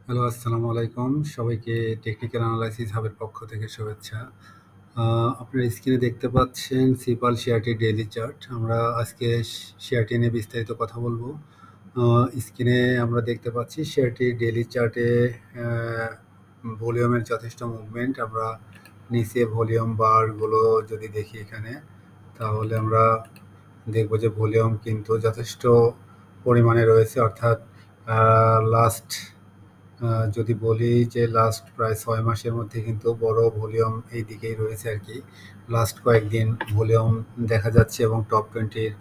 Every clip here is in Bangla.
হ্যালো, আসসালামু আলাইকুম। সবাইকে টেকনিক্যাল অ্যানালাইসিস হাবের পক্ষ থেকে শুভেচ্ছা। আপনারা স্ক্রিনে দেখতে পাচ্ছেন সিপাল শেয়ারটির ডেইলি চার্ট। আমরা আজকে শেয়ারটি নিয়ে বিস্তারিত কথা বলবো। স্ক্রিনে আমরা দেখতে পাচ্ছি শেয়ারটির ডেইলি চার্টে ভলিউমের যথেষ্ট মুভমেন্ট। আমরা নিচে ভলিউম বারগুলো যদি দেখি এখানে, তাহলে আমরা দেখব যে ভলিউম কিন্তু যথেষ্ট পরিমাণে রয়েছে, অর্থাৎ লাস্ট যদি বলি যে লাস্ট প্রায় 6 মাসের মধ্যে কিন্তু বড় ভলিউম এই দিকেই রয়েছে আর কি। লাস্ট কয়েকদিন ভলিউম দেখা যাচ্ছে এবং টপ 20-র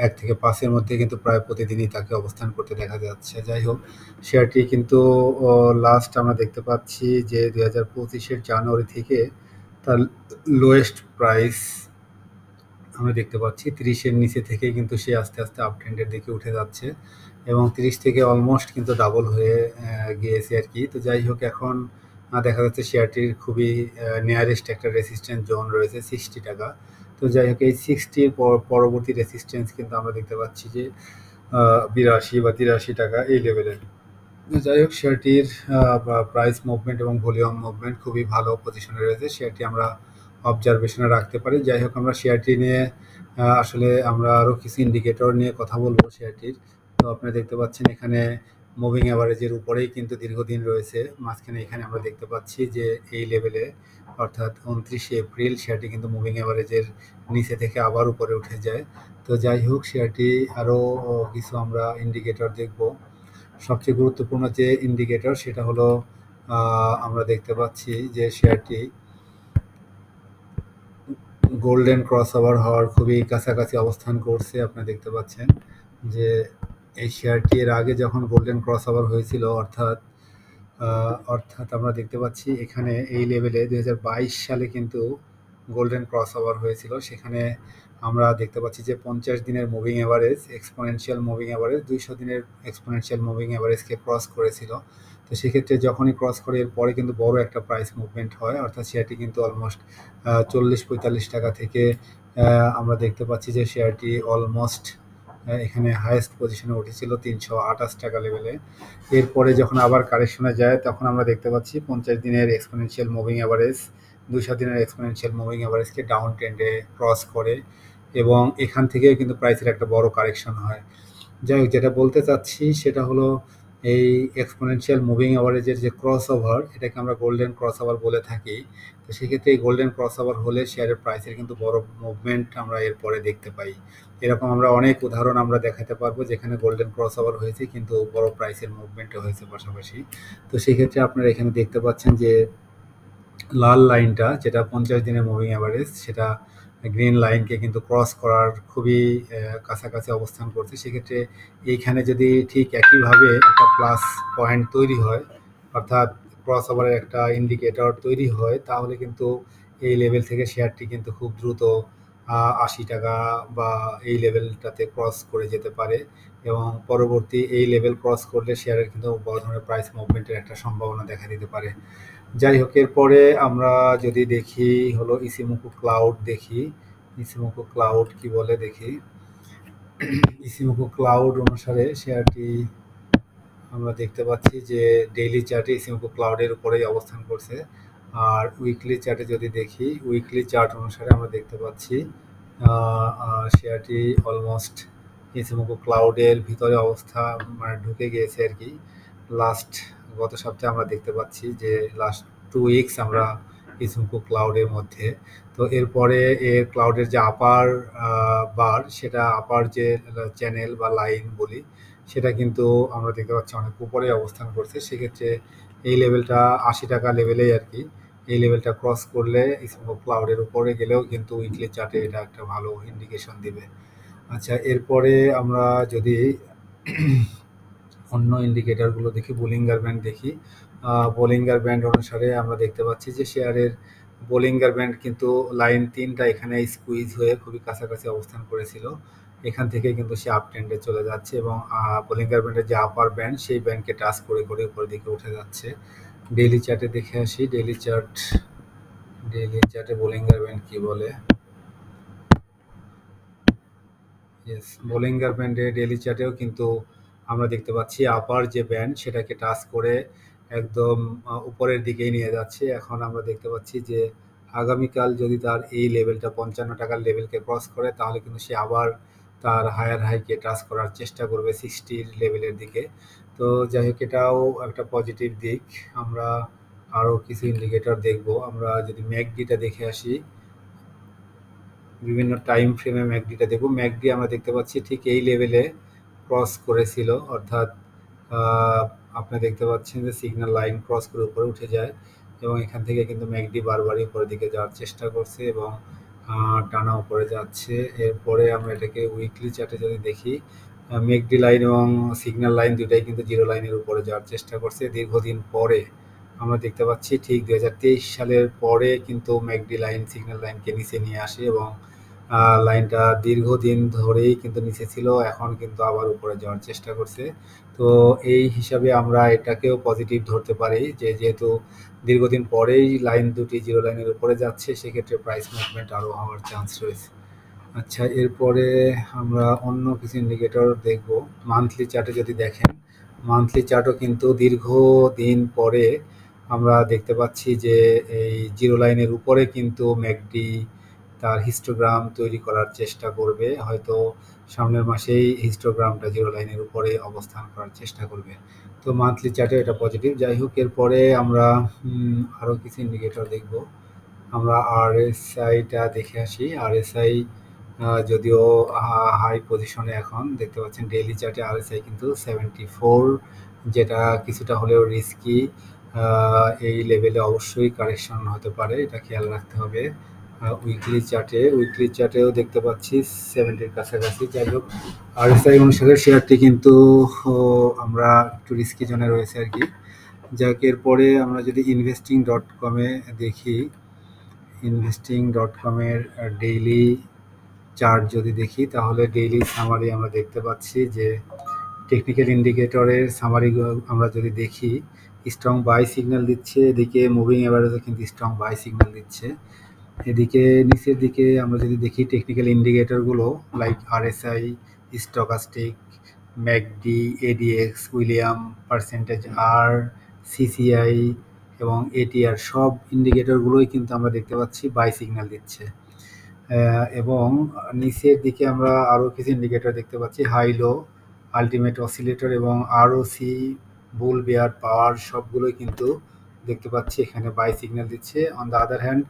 1 থেকে 5-এর মধ্যে কিন্তু প্রায় প্রতিদিনই তাকে অবস্থান করতে দেখা যাচ্ছে। যাই হোক, শেয়ারটি কিন্তু লাস্ট আমরা দেখতে পাচ্ছি যে 2025-এর জানুয়ারি থেকে তার লোয়েস্ট প্রাইস আমরা দেখতে পাচ্ছি 30-এর নিচে থেকেই কিন্তু সে আস্তে আস্তে আপ ট্রেন্ডের দিকে উঠে যাচ্ছে এবং 30 থেকে অলমোস্ট কিন্তু ডাবল হয়ে গিয়েছে আর কি। তো যাই হোক, এখন দেখা যাচ্ছে শেয়ারটির খুবই নিয়ারেস্ট একটা রেসিস্ট্যান্স জোন রয়েছে 60 টাকা। তো যাই হোক, এই 60-র পরবর্তী রেসিস্ট্যান্স কিন্তু আমরা দেখতে পাচ্ছি যে 82 বা 83 টাকা এই লেভেলের। যাই হোক, শেয়ারটির প্রাইস মুভমেন্ট এবং ভলিউম মুভমেন্ট খুবই ভালো পজিশনে রয়েছে। শেয়ারটি আমরা অবজারভেশনে রাখতে পারি। যাই হোক, আমরা শেয়ারটি নিয়ে আসলে আমরা আরও কিছু ইন্ডিকেটর নিয়ে কথা বলবো শেয়ারটির। তো আপনারা দেখতে পাচ্ছেন এখানে মুভিং অ্যাভারেজের উপরেই কিন্তু দীর্ঘদিন রয়েছে। মাঝখানে এখানে আমরা দেখতে পাচ্ছি যে এই লেভেলে, অর্থাৎ 29শে এপ্রিল শেয়ারটি কিন্তু মুভিং অ্যাভারেজের নিচে থেকে আবার উপরে উঠে যায়। তো যাই হোক, শেয়ারটি আরও কিছু আমরা ইন্ডিকেটর দেখব। সবচেয়ে গুরুত্বপূর্ণ যে ইন্ডিকেটর সেটা হলো আমরা দেখতে পাচ্ছি যে শেয়ারটি গোল্ডেন ক্রস ওভার হওয়ার খুবই কাছাকাছি অবস্থান করছে। আপনারা দেখতে পাচ্ছেন যে এই শেয়ারটি এর আগে যখন গোল্ডেন ক্রস ওভার হয়েছিল, অর্থাৎ আমরা দেখতে পাচ্ছি এখানে এই লেভেলে 2022 সালে কিন্তু গোল্ডেন ক্রস ওভার হয়েছিল। সেখানে আমরা দেখতে পাচ্ছি যে 50 দিনের moving average, exponential moving average 200 দিনের এক্সপোনেনশিয়াল মুভিং অ্যাভারেজকে ক্রস করেছিল। তো সেক্ষেত্রে যখনই ক্রস করে এরপরে কিন্তু বড় একটা প্রাইস মুভমেন্ট হয়, অর্থাৎ শেয়ারটি কিন্তু অলমোস্ট 40-45 টাকা থেকে আমরা দেখতে পাচ্ছি যে শেয়ারটি অলমোস্ট এখানে হাইয়েস্ট পজিশনে উঠেছিল 328 টাকা লেভেলে। এরপরে যখন আবার কারেকশনে যায় তখন আমরা দেখতে পাচ্ছি 50 দিনের এক্সপোনেনশিয়াল মুভিং অ্যাভারেজ 200 দিনের এক্সপোনেনশিয়াল মুভিং অ্যাভারেজকে ডাউন ট্রেন্ডে ক্রস করে এবং এখান থেকেও কিন্তু প্রাইসের একটা বড় কারেকশন হয়। যাই হোক, যেটা বলতে চাচ্ছি সেটা হলো এই এক্সপোনেনশিয়াল মুভিং অ্যাভারেজের যে ক্রস ওভার, এটাকে আমরা গোল্ডেন ক্রস ওভার বলে থাকি। তো সেক্ষেত্রে এই গোল্ডেন ক্রস ওভার হলে শেয়ারের প্রাইসের কিন্তু বড় মুভমেন্ট আমরা এরপরে দেখতে পাই। এরকম আমরা অনেক উদাহরণ আমরা দেখাতে পারবো যেখানে গোল্ডেন ক্রস ওভার হয়েছে কিন্তু বড় প্রাইসের মুভমেন্টও হয়েছে পাশাপাশি। তো সেক্ষেত্রে আপনারা এখানে দেখতে পাচ্ছেন যে লাল লাইনটা যেটা 50 দিনের মুভিং অ্যাভারেজ, সেটা গ্রিন লাইনকে কিন্তু ক্রস করার খুবই কাছাকাছি অবস্থান করছে। সেক্ষেত্রে এইখানে যদি ঠিক একইভাবে একটা প্লাস পয়েন্ট তৈরি হয়, অর্থাৎ ক্রস ওভারের একটা ইন্ডিকেটর তৈরি হয়, তাহলে কিন্তু এই লেভেল থেকে শেয়ারটি কিন্তু খুব দ্রুত 80 টাকা বা এই লেভেলটাতে ক্রস করে যেতে পারে এবং পরবর্তী এই লেভেল ক্রস করলে শেয়ারের কিন্তু বড় ধরনের প্রাইস মুভমেন্টের একটা সম্ভাবনা দেখা দিতে পারে। যাই হোক, এরপরে আমরা যদি দেখি হলো ইসিমোকো ক্লাউড দেখি। ইসিমোকো ক্লাউড কি বলে দেখি। ইসিমোকো ক্লাউড অনুসারে শেয়ারটি আমরা দেখতে পাচ্ছি যে ডেইলি চার্টে ইসিমোকো ক্লাউডের উপরেই অবস্থান করছে। আর উইকলি চার্টে যদি দেখি, উইকলি চার্ট অনুসারে আমরা দেখতে পাচ্ছি শেয়ারটি অলমোস্ট ইসিমোকো ক্লাউডের ভিতরে অবস্থা মানে ঢুকে গিয়েছে আর কি। গত সপ্তাহে আমরা দেখতে পাচ্ছি যে লাস্ট 2 উইকস আমরা ইসিমোকো ক্লাউডের মধ্যে। তো এরপরে এর ক্লাউডের যে আপার বার, সেটা আপার যে চ্যানেল বা লাইন বলি, সেটা কিন্তু আমরা দেখতে পাচ্ছি অনেক উপরে অবস্থান করছে। সেক্ষেত্রে এই লেভেলটা 80 টাকা লেভেলেই আর কি। এই লেভেলটা ক্রস করলে ইসিমোকো ক্লাউডের উপরে গেলেও কিন্তু উইকলি চার্টে এটা একটা ভালো ইন্ডিকেশন দিবে। আচ্ছা, এরপরে আমরা যদি অন্য ইন্ডিকেটরগুলো দেখি, বোলিঙ্গার ব্যান্ড দেখি। বোলিঙ্গার ব্যান্ড অনুসারে আমরা দেখতে পাচ্ছি যে শেয়ারের বোলিঙ্গার ব্যান্ড কিন্তু লাইন 3টা এখানে স্কুইজ হয়ে খুবই কাছাকাছি অবস্থান করেছিল। এখান থেকে কিন্তু সে আপ ট্রেন্ডে চলে যাচ্ছে এবং বোলিঙ্গার ব্যান্ডের যে আপার ব্যান্ড, সেই ব্যান্ডকে টাচ করে করে উপরের দিকে উঠে যাচ্ছে। ডেইলি চার্টে দেখে আসি। ডেইলি চার্টে বোলিঙ্গার ব্যান্ড কি বলে। ইয়েস, বোলিঙ্গার ব্যান্ডে ডেইলি চার্টেও কিন্তু আমরা দেখতে পাচ্ছি আপার যে ব্যান্ড সেটাকে টাচ করে একদম উপরের দিকেই নিয়ে যাচ্ছে। এখন আমরা দেখতে পাচ্ছি যে আগামীকাল যদি তার এই লেভেলটা ৫৫ টাকার লেভেলকে ক্রস করে তাহলে কিন্তু সে আবার তার হায়ার হাইকে টাচ করার চেষ্টা করবে 60 লেভেলের দিকে। তো যাই হোক, এটাও একটা পজিটিভ দিক। আমরা আরও কিছু ইন্ডিকেটর দেখব। আমরা যদি ম্যাকডিটা দেখে আসি, বিভিন্ন টাইম ফ্রেমে ম্যাকডিটা দেখব। ম্যাকডি আমরা দেখতে পাচ্ছি ঠিক এই লেভেলে ক্রস করেছিল, অর্থাৎ আহ, আপনি দেখতে পাচ্ছেন যে সিগন্যাল লাইন ক্রস করে উপরে উঠে যায় এবং এখান থেকে কিন্তু ম্যাকডি বারবারই উপরের দিকে যাওয়ার চেষ্টা করছে এবং টানা উপরে যাচ্ছে। এরপরে আমরা এটাকে উইকলি চার্টে যদি দেখি, ম্যাকডি লাইন এবং সিগন্যাল লাইন দুটাই কিন্তু জিরো লাইনের উপরে যাওয়ার চেষ্টা করছে দীর্ঘদিন পরে। আমরা দেখতে পাচ্ছি ঠিক ২০২৩ সালের পরে কিন্তু ম্যাকডি লাইন সিগন্যাল লাইনকে নিচে নিয়ে আসে এবং লাইনটা দীর্ঘদিন ধরেই কিন্তু নিচে ছিল, এখন কিন্তু আবার উপরে যাওয়ার চেষ্টা করছে। তো এই হিসাবে আমরা এটাকেও পজিটিভ ধরতে পারি যে যেহেতু দীর্ঘদিন পরেই লাইন দুটি জিরো লাইনের উপরে যাচ্ছে, সেক্ষেত্রে প্রাইস মুভমেন্ট আরও হওয়ার চান্স রয়েছে। আচ্ছা, এরপরে আমরা অন্য কিছু ইন্ডিকেটর দেখব। মান্থলি চার্টে যদি দেখেন, মান্থলি চার্টও কিন্তু দীর্ঘদিন পরে আমরা দেখতে পাচ্ছি যে এই জিরো লাইনের উপরে কিন্তু ম্যাকডি তার হিস্টোগ্রাম তৈরি করার চেষ্টা করবে। হয়তো সামনের মাসেই হিস্টোগ্রামটা জিরো লাইনের উপরে অবস্থান করার চেষ্টা করবে। তো মান্থলি চার্টে এটা পজিটিভ। যাই হোক, এরপরে আমরা আরও কিছু ইন্ডিকেটর দেখব। আমরা আরএসআইটা দেখে আসি। আরএসআই যদিও হাই পজিশনে এখন দেখতে পাচ্ছেন ডেইলি চার্টে আরএসআই কিন্তু 74, যেটা কিছুটা হলেও রিস্কি। এই লেভেলে অবশ্যই কারেকশন হতে পারে, এটা খেয়াল রাখতে হবে। উইকলি চার্টেও দেখতে পাচ্ছি 70-র কাছাকাছি। যাই হোক, আরএসআই অনুসারে শেয়ারটি কিন্তু আমরা একটু রিস্কি জোনে রয়েছে আর কি। যাক, এরপরে আমরা যদি investing.com-এ দেখি, investing.com-এর ডেইলি চার্ট যদি দেখি তাহলে ডেইলি সামারি আমরা দেখতে পাচ্ছি যে টেকনিক্যাল ইন্ডিকেটরের সামারি আমরা যদি দেখি, স্ট্রং বাই সিগন্যাল দিচ্ছে। এদিকে মুভিং অ্যাভারেজও কিন্তু স্ট্রং বাই সিগন্যাল দিচ্ছে। এদিকে নিচের দিকে আমরা যদি দেখি টেকনিক্যাল ইন্ডিকেটরগুলো like RSI, stochastic, MACD, ADX, William, percentage R, CCI এবং এটিআর, সব ইন্ডিকেটরগুলোই কিন্তু আমরা দেখতে পাচ্ছি বাই সিগন্যাল দিচ্ছে। এবং নিচের দিকে আমরা আরও কিছু ইন্ডিকেটর দেখতে পাচ্ছি, হাই লো, আলটিমেট অসিলেটর এবং আরওসি, বুল বেয়ার পাওয়ার, সবগুলোই কিন্তু দেখতে পাচ্ছি এখানে বাই সিগন্যাল দিচ্ছে। On the other hand,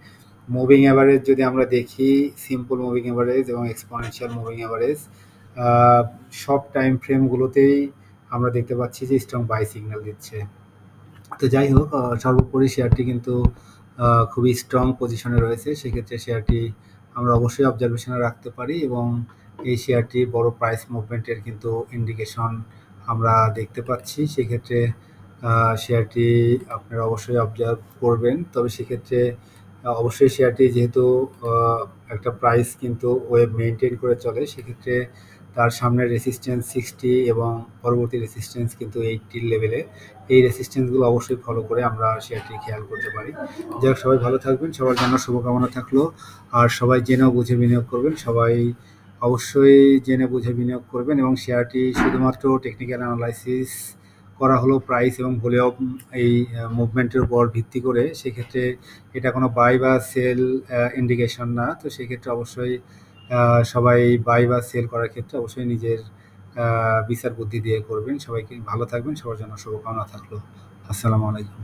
moving average যদি আমরা দেখি, সিম্পল মুভিং অ্যাভারেজ এবং এক্সপোনেনশিয়াল মুভিং অ্যাভারেজ, সব টাইম ফ্রেমগুলোতেই আমরা দেখতে পাচ্ছি যে স্ট্রং বাই সিগন্যাল দিচ্ছে। তো যাই হোক, সর্বোপরি শেয়ারটি কিন্তু খুবই স্ট্রং পজিশনে রয়েছে। সেক্ষেত্রে শেয়ারটি আমরা অবশ্যই অবজারভেশনে রাখতে পারি এবং এই শেয়ারটি বড় প্রাইস মুভমেন্টের কিন্তু ইন্ডিকেশন আমরা দেখতে পাচ্ছি। সেক্ষেত্রে শেয়ারটি আপনারা অবশ্যই অবজার্ভ করবেন। তবে সেক্ষেত্রে অবশ্যই শেয়ারটি যেহেতু একটা প্রাইস কিন্তু ওয়েভ মেনটেন করে চলে, সেক্ষেত্রে তার সামনের রেসিস্ট্যান্স 60 এবং পরবর্তী রেসিস্ট্যান্স কিন্তু 80 লেভেলে। এই রেসিস্ট্যান্সগুলো অবশ্যই ফলো করে আমরা শেয়ারটি খেয়াল করতে পারি। যাই হোক, সবাই ভালো থাকবেন, সবার জন্য শুভকামনা থাকলো। আর সবাই জেনে বুঝে বিনিয়োগ করবেন, সবাই অবশ্যই জেনে বুঝে বিনিয়োগ করবেন এবং শেয়ারটি শুধুমাত্র টেকনিক্যাল অ্যানালাইসিস করা হলো প্রাইস এবং ভলিউম এই মুভমেন্টের উপর ভিত্তি করে। সেক্ষেত্রে এটা কোনো বাই বা সেল ইন্ডিকেশন না। তো সেক্ষেত্রে অবশ্যই সবাই বাই বা সেল করার ক্ষেত্রে অবশ্যই নিজের বিচার বুদ্ধি দিয়ে করবেন। সবাইকে ভালো থাকবেন, সবার জন্য শুভকামনা থাকলো। আসসালামু আলাইকুম।